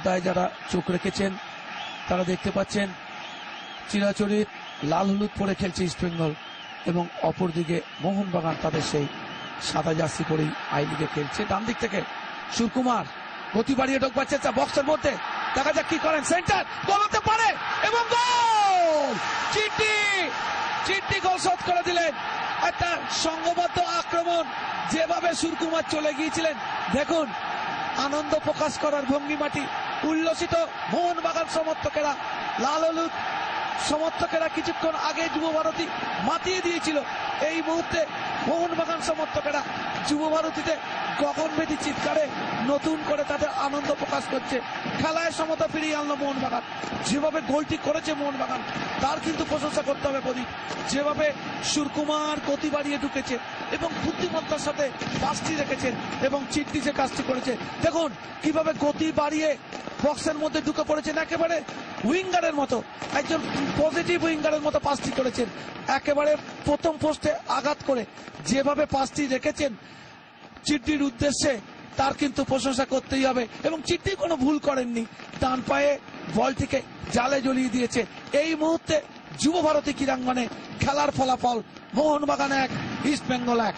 পর্দায় যারা চোখ রেখেছেন তারা দেখতে পাচ্ছেন চিরাচরিত লাল হলুদ পরে খেলছে ইস্টবেঙ্গল এবং অপরদিকে মোহনবাগান তাদের সেই সাদা জার্সি পরেই আই লিগে খেলছে। ডান দিক থেকে সুরকুমার গতি বাড়িয়ে ঢোকবার চেষ্টা, বক্সের মধ্যে দেখা যাক কি করেন, সেন্টার গোল হতে পারে এবং গোল! চিট্টি গোল শোধ করে দিলেন। একটা সংঘবদ্ধ আক্রমণ, যেভাবে সুরকুমার চলে গিয়েছিলেন দেখুন, আনন্দ প্রকাশ করার ভঙ্গিমাটি, উল্লসিত মোহনবাগান সমর্থকেরা, লাল হলুদ সমর্থকেরা কিছুক্ষণ আগে যুব ভারতী মাতিয়ে দিয়েছিল। এই মুহূর্তে মোহনবাগান সমর্থকেরা যুব ভারতীতে গগনভেদী চিৎকারে নতুন করে তাদের আনন্দ প্রকাশ করছে। খেলায় সমতা ফিরিয়ে আনলো মোহনবাগান। যেভাবে গোলটি করেছে মোহনবাগান তার কিন্তু প্রশংসা করতে হবে প্রদীপ। যেভাবে সুরকুমার গতি বাড়িয়ে ঢুকেছে এবং বুদ্ধিমত্তার সাথে পাসটি রেখেছেন এবং চিট্টি যে কাজটি করেছে দেখুন কিভাবে গতি বাড়িয়ে বক্সের মধ্যে ঢুকে পড়েছেন, একেবারে উইঙ্গারের মতো, একজন পজিটিভ উইঙ্গারের মতো পাসটি করেছেন। একেবারে প্রথম পোস্টে আঘাত করে যেভাবে পাসটি রেখেছেন চিট্টির উদ্দেশ্যে তার কিন্তু প্রশংসা করতেই হবে। এবং চিট্টি কোনো ভুল করেননি, ডান পায়ে বলটিকে জালে জড়িয়ে দিয়েছে। এই মুহূর্তে যুব ভারতী ক্রীড়াঙ্গনে খেলার ফলাফল মোহনবাগান 1 ইস্টবেঙ্গল 1।